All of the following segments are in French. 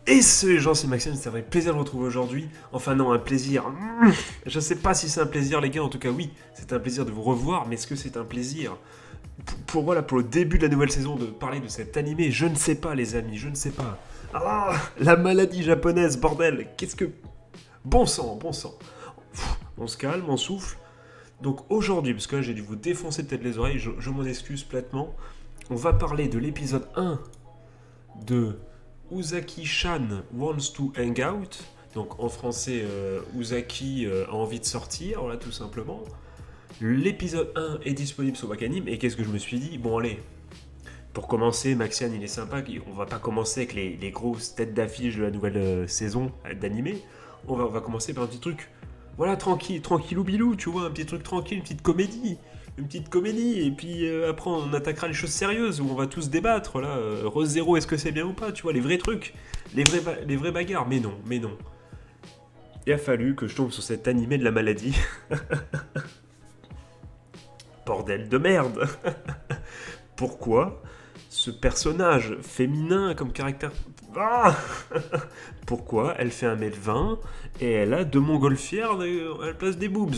Et ce, les gens, c'est Maxime, c'est un vrai plaisir de vous retrouver aujourd'hui. Enfin non, un plaisir. Je sais pas si c'est un plaisir, les gars, en tout cas oui, c'est un plaisir de vous revoir, mais est-ce que c'est un plaisir voilà, pour le début de la nouvelle saison de parler de cet animé? Je ne sais pas, les amis, je ne sais pas. Ah, la maladie japonaise, bordel, qu'est-ce que... Bon sang, bon sang. On se calme, on souffle. Donc aujourd'hui, parce que là j'ai dû vous défoncer peut-être les oreilles, je m'en excuse platement, on va parler de l'épisode 1 de Uzaki-chan Wants to Hang Out. Donc en français, Uzaki a envie de sortir, voilà tout simplement. L'épisode 1 est disponible sur Wakanim, et qu'est-ce que je me suis dit? Bon allez, pour commencer, Maxian il est sympa, on va pas commencer avec les grosses têtes d'affiche de la nouvelle saison d'animé, on va commencer par un petit truc, voilà, tranquille, tranquillou bilou, tu vois, un petit truc tranquille, une petite comédie, et puis après on attaquera les choses sérieuses, où on va tous débattre, là, Re-Zero, est-ce que c'est bien ou pas, tu vois, les vrais trucs, les vrais bagarres, mais non, mais non. Il a fallu que je tombe sur cet animé de la maladie. Bordel de merde. Pourquoi ce personnage féminin comme caractère... Ah Pourquoi elle fait 1m20 et elle a deux montgolfières à la place des boobs?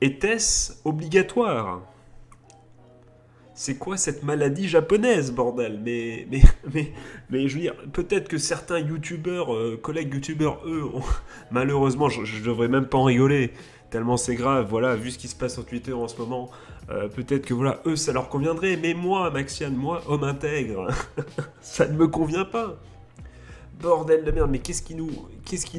Était-ce obligatoire? C'est quoi cette maladie japonaise, bordel? Mais je veux dire, peut-être que certains youtubeurs, collègues youtubeurs, eux, malheureusement, je devrais même pas en rigoler, tellement c'est grave, voilà, vu ce qui se passe sur Twitter en ce moment, peut-être que voilà, eux, ça leur conviendrait, mais moi, Maxiane, moi, homme intègre, ça ne me convient pas. Bordel de merde, mais qu'est-ce qui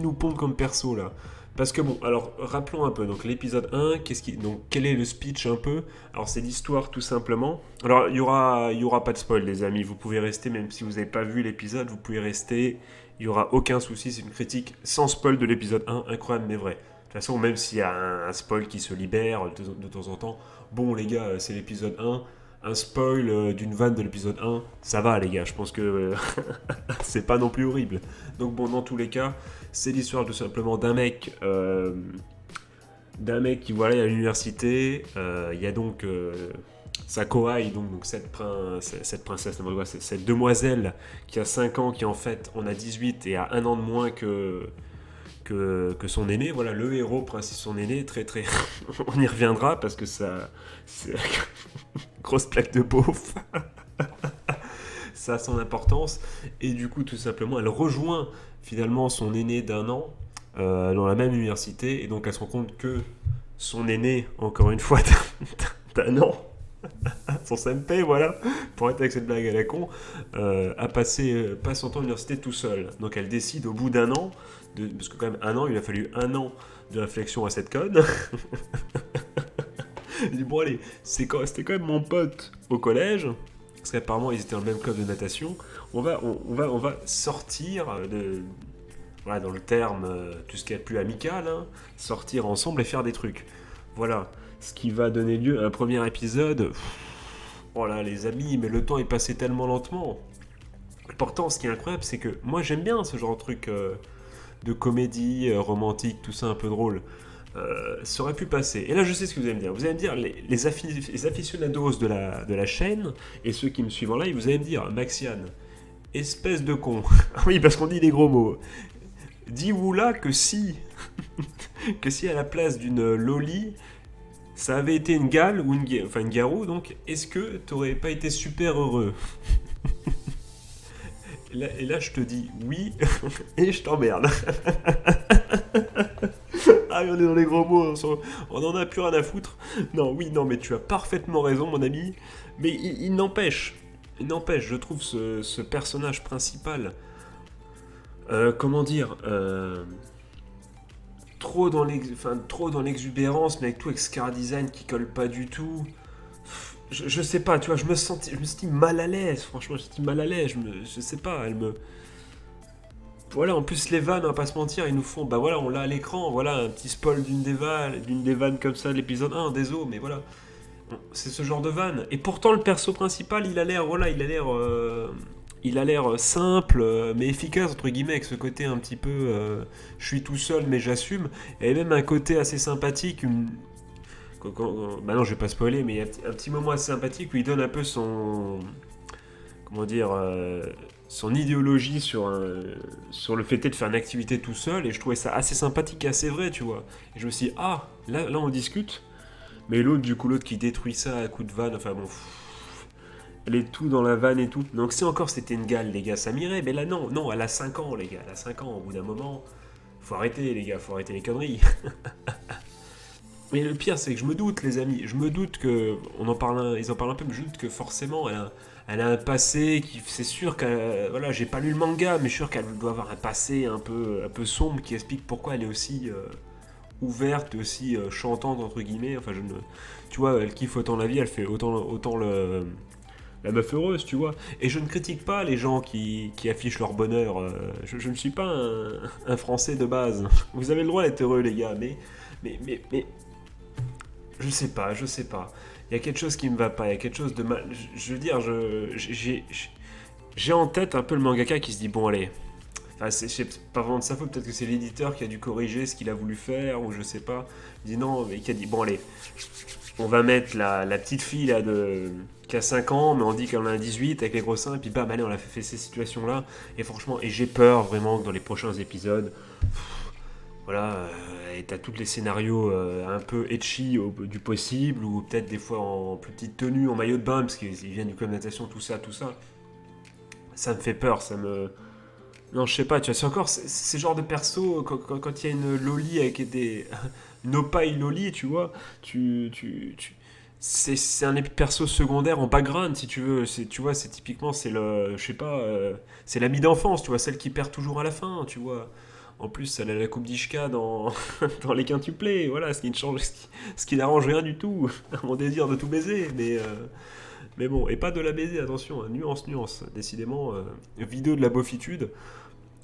nous pompe comme perso là? Parce que bon, alors rappelons un peu, donc l'épisode 1, donc quel est le speech un peu? Alors c'est l'histoire tout simplement. Alors il y aura pas de spoil les amis, vous pouvez rester, même si vous n'avez pas vu l'épisode, vous pouvez rester, il y aura aucun souci, c'est une critique sans spoil de l'épisode 1, incroyable mais vrai. De toute façon, même s'il y a un spoil qui se libère de temps en temps, bon les gars, c'est l'épisode 1, un spoil d'une vanne de l'épisode 1, ça va les gars, je pense que c'est pas non plus horrible. Donc bon, dans tous les cas, c'est l'histoire tout simplement d'un mec qui voilà, est à l'université. Il y a donc Sakoai, donc cette princesse, cette demoiselle qui a 5 ans, qui en fait en a 18 et a un an de moins que son aîné. Voilà, le héros, son aîné, très très... On y reviendra parce que ça... C'est... Grosse plaque de beauf. Ça a son importance. Et du coup, tout simplement, elle rejoint finalement son aîné d'un an dans la même université. Et donc, elle se rend compte que son aîné, encore une fois, d'un an, son SMP, voilà, pour être avec cette blague à la con, a passé pas son temps à l'université tout seul. Donc, elle décide au bout d'un an, parce que quand même un an, il a fallu un an de réflexion à cette conne. Il dit bon allez, c'était quand même mon pote au collège, parce qu'apparemment ils étaient dans le même club de natation. On va sortir voilà, dans le terme, tout ce qui est plus amical, hein, sortir ensemble et faire des trucs. Voilà, ce qui va donner lieu à un premier épisode. Oh là les amis, mais le temps est passé tellement lentement. Pourtant, ce qui est incroyable, c'est que moi j'aime bien ce genre de truc de comédie romantique, tout ça un peu drôle. Ça aurait pu passer. Et là, je sais ce que vous allez me dire. Vous allez me dire, les aficionados de la chaîne, et ceux qui me suivent en live, vous allez me dire, Maxiane, espèce de con. Oui, parce qu'on dit des gros mots. Dis-vous là que si, que si à la place d'une loli, ça avait été une gale, ou une garou, donc, est-ce que t'aurais pas été super heureux? Et là, je te dis oui, et je t'emmerde. Ah, on est dans les gros mots, on en a plus rien à foutre. Non, oui, non, mais tu as parfaitement raison, mon ami. Mais il n'empêche, je trouve ce personnage principal, comment dire, trop dans l'exubérance, mais avec tout avec ce car design qui colle pas du tout. Je sais pas, tu vois, je me sentis mal à l'aise, franchement, je me sentis mal à l'aise, je sais pas, elle me... Voilà, en plus les vannes, on va pas se mentir, ils nous font, bah voilà, on l'a à l'écran, voilà, un petit spoil d'une des vannes comme ça de l'épisode 1, désolé, mais voilà, c'est ce genre de vanne. Et pourtant le perso principal, il a l'air simple, mais efficace entre guillemets, avec ce côté un petit peu, je suis tout seul mais j'assume, et même un côté assez sympathique, bah non, je vais pas spoiler, mais il y a un petit moment assez sympathique où il donne un peu son, comment dire, son idéologie sur le fait de faire une activité tout seul, et je trouvais ça assez sympathique et assez vrai, tu vois. Et je me suis dit, ah, là on discute, mais l'autre, du coup, l'autre qui détruit ça à coups de vanne, enfin bon, elle est tout dans la vanne et tout. Donc si encore c'était une gale, les gars, ça m'irait, mais là non, non, elle a 5 ans, les gars, elle a 5 ans, au bout d'un moment, faut arrêter, les gars, faut arrêter les conneries. Mais le pire, c'est que je me doute, les amis, je me doute que, ils en parlent un peu, mais je doute que forcément, elle a un passé qui, c'est sûr que, voilà, j'ai pas lu le manga, mais je suis sûr qu'elle doit avoir un passé un peu sombre qui explique pourquoi elle est aussi ouverte, aussi chantante entre guillemets. Enfin, tu vois, elle kiffe autant la vie, elle fait autant la meuf heureuse, tu vois. Et je ne critique pas les gens qui affichent leur bonheur. Je ne suis pas un Français de base. Vous avez le droit d'être heureux, les gars, mais je sais pas, je sais pas. Il y a quelque chose qui me va pas, il y a quelque chose de mal. Je veux dire, j'ai en tête un peu le mangaka qui se dit bon allez. Enfin, c'est pas vraiment de sa faute, peut-être que c'est l'éditeur qui a dû corriger ce qu'il a voulu faire, ou je sais pas. Il dit non, mais qui a dit bon allez, on va mettre la petite fille là qui a 5 ans, mais on dit qu'elle en a 18 avec les gros seins, et puis bam, allez, on a fait ces situations-là. Et franchement, et j'ai peur vraiment que dans les prochains épisodes, voilà, et t'as tous les scénarios un peu etchi du possible, ou peut-être des fois en plus petite tenue, en maillot de bain, parce qu'ils viennent du club de natation, tout ça, tout ça. Ça me fait peur, ça me. Non, je sais pas, tu vois, c'est encore ces genres de perso, quand il y a une loli avec des. Une opaille loli, tu vois, c'est un perso secondaire en background, si tu veux. Tu vois, c'est typiquement, c'est le. Je sais pas, c'est l'ami d'enfance, tu vois, celle qui perd toujours à la fin, tu vois. En plus, elle a la coupe d'Ishka dans, dans les quintuplés, voilà, ce qui ne change, ce qui n'arrange rien du tout à mon désir de tout baiser, mais bon, et pas de la baiser, attention, hein, nuance, nuance, décidément, vidéo de la beaufitude.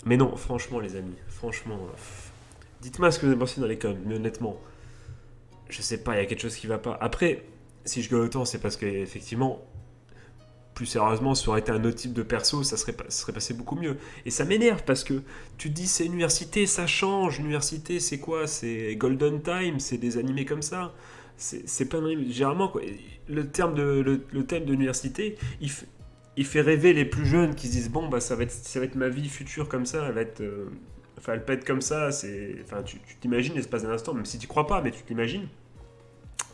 Mais non, franchement, les amis, franchement, dites-moi ce que vous avez pensé dans les coms, mais honnêtement, je sais pas, il y a quelque chose qui va pas. Après, si je gueule autant, c'est parce que, effectivement, plus sérieusement, ça aurait été un autre type de perso, ça serait passé beaucoup mieux. Et ça m'énerve parce que tu te dis, c'est université, ça change. Université, c'est quoi? C'est Golden Time, c'est des animés comme ça. C'est plein de. Généralement, quoi, le thème de l'université, il fait rêver les plus jeunes qui se disent, bon, bah, ça va être ma vie future comme ça, elle va être. Enfin, elle peut être comme ça, enfin, tu t'imagines l'espace d'un instant, même si tu crois pas, mais tu t'imagines.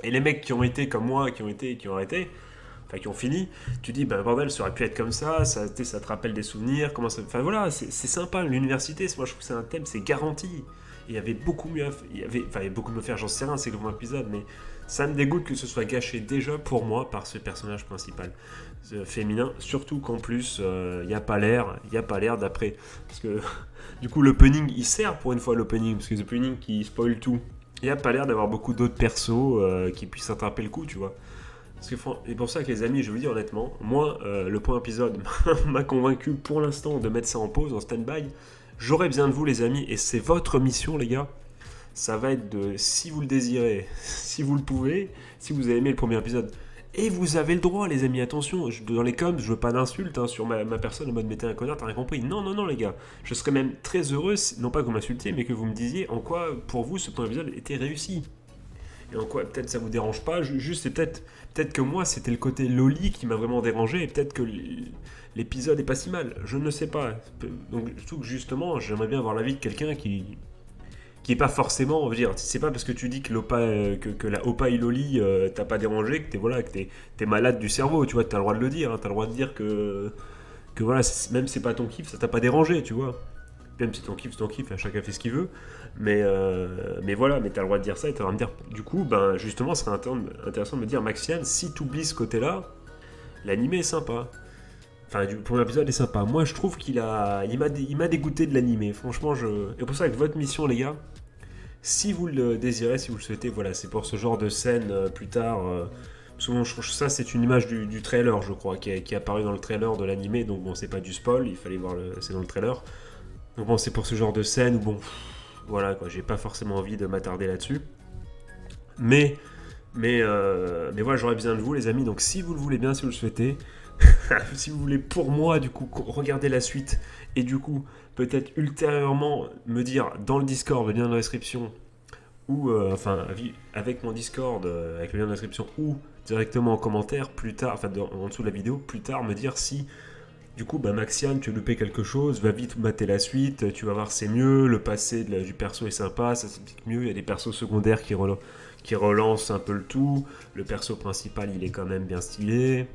Et les mecs qui ont été comme moi, qui ont été et qui ont arrêté, enfin qui ont fini, tu dis, ben bordel, ça aurait pu être comme ça te rappelle des souvenirs, comment ça. Enfin voilà, c'est sympa, l'université, moi je trouve que c'est un thème, c'est garanti. Et il y avait beaucoup mieux à faire, il y avait beaucoup mieux à faire, j'en sais rien, c'est le bon épisode, mais ça me dégoûte que ce soit gâché déjà pour moi par ce personnage principal féminin, surtout qu'en plus, il n'y a pas l'air d'après. Parce que du coup, l'opening, il sert pour une fois l'opening, parce que l'opening qui spoil tout. Il n'y a pas l'air d'avoir beaucoup d'autres persos qui puissent attraper le coup, tu vois. Parce que, et pour ça que les amis, je vous dis honnêtement, moi, le point épisode m'a convaincu pour l'instant de mettre ça en pause, en stand-by. J'aurais besoin de vous, les amis, et c'est votre mission, les gars. Ça va être de, si vous le désirez, si vous le pouvez, si vous avez aimé le premier épisode, et vous avez le droit, les amis, attention, dans les coms, je veux pas d'insultes sur ma personne en mode mettez un connard, t'as rien compris. Non, non, non, les gars. Je serais même très heureux, non pas que vous m'insultiez, mais que vous me disiez en quoi, pour vous, ce premier épisode était réussi. Et en quoi, peut-être ça vous dérange pas, juste c'est peut-être que moi, c'était le côté loli qui m'a vraiment dérangé, et peut-être que l'épisode est pas si mal. Je ne sais pas. Donc, surtout que justement, j'aimerais bien avoir l'avis de quelqu'un qui est pas forcément, on veut dire, c'est pas parce que tu dis que, que la Opa Iloli t'a pas dérangé que t'es malade du cerveau, tu vois, t'as le droit de le dire, hein, t'as le droit de dire que voilà, même si c'est pas ton kiff, ça t'a pas dérangé, tu vois. Même si c'est ton kiff, chacun fait ce qu'il veut, mais voilà, mais t'as le droit de dire ça et t'as le droit de me dire, du coup, ben justement, ce serait intéressant de me dire, Maxiane, si t'oublies ce côté-là, l'animé est sympa. Enfin, le premier épisode est sympa. Moi, je trouve il m'a dégoûté de l'animé. Franchement, et pour ça que votre mission, les gars, si vous le désirez, si vous le souhaitez, voilà, c'est pour ce genre de scène plus tard. Souvent, je trouve que ça, c'est une image du trailer, je crois, qui est apparue dans le trailer de l'animé. Donc, bon, c'est pas du spoil, il fallait voir c'est dans le trailer. Donc, bon, c'est pour ce genre de scène où, bon, voilà, quoi, j'ai pas forcément envie de m'attarder là-dessus. Mais voilà, j'aurais besoin de vous, les amis. Donc, si vous le voulez bien, si vous le souhaitez, si vous voulez, pour moi, du coup, regarder la suite et du coup, peut-être ultérieurement me dire dans le Discord, le lien dans la description, ou enfin avec mon Discord, avec le lien dans la description, ou directement en commentaire plus tard, enfin en dessous de la vidéo, plus tard me dire si Du coup, bah, Maxiane, tu as loupé quelque chose, va vite mater la suite, tu vas voir, c'est mieux, le passé du perso est sympa, ça s'explique mieux, il y a des persos secondaires qui relancent un peu le tout, le perso principal, il est quand même bien stylé.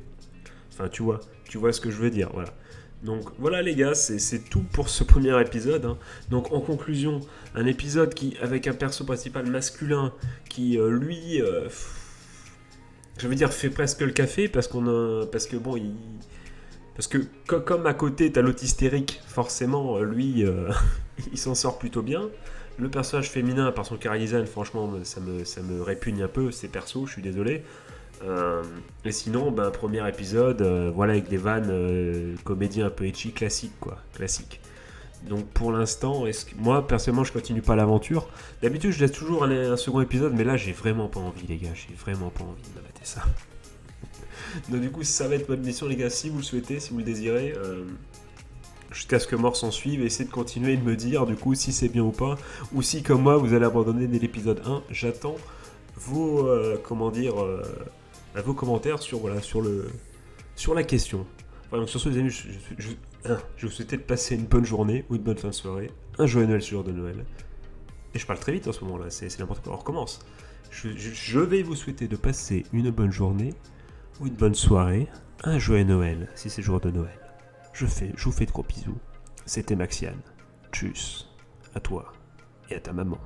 Enfin, tu vois ce que je veux dire, voilà. Donc voilà les gars, c'est tout pour ce premier épisode, hein. Donc en conclusion, un épisode avec un perso principal masculin qui lui, je veux dire, fait presque le café parce que bon, parce que comme à côté t'as l'autre hystérique, forcément lui, il s'en sort plutôt bien. Le personnage féminin, par son chara-design, franchement, ça me répugne un peu, ces persos, je suis désolé. Et sinon, premier épisode, voilà, avec des vannes comédie un peu etchi, classique, quoi. Classique. Donc pour l'instant, moi, personnellement, je continue pas l'aventure. D'habitude, je laisse toujours un second épisode, mais là, j'ai vraiment pas envie, les gars. J'ai vraiment pas envie de mater ça. Donc du coup, ça va être votre mission, les gars, si vous le souhaitez, si vous le désirez. Jusqu'à ce que mort s'en suive, essayez de continuer de me dire, du coup, si c'est bien ou pas. Ou si, comme moi, vous allez abandonner dès l'épisode 1. J'attends vos, vos commentaires sur la question. Voilà, donc sur ce les amis, je vous souhaite de passer une bonne journée ou une bonne fin de soirée, un joyeux Noël ce jour de Noël. Et je parle très vite en ce moment là, c'est n'importe quoi, on recommence. Je vais vous souhaiter de passer une bonne journée ou une bonne soirée, un joyeux Noël si c'est jour de Noël. Je vous fais de gros bisous. C'était Maxiane. Tchuss. À toi et à ta maman.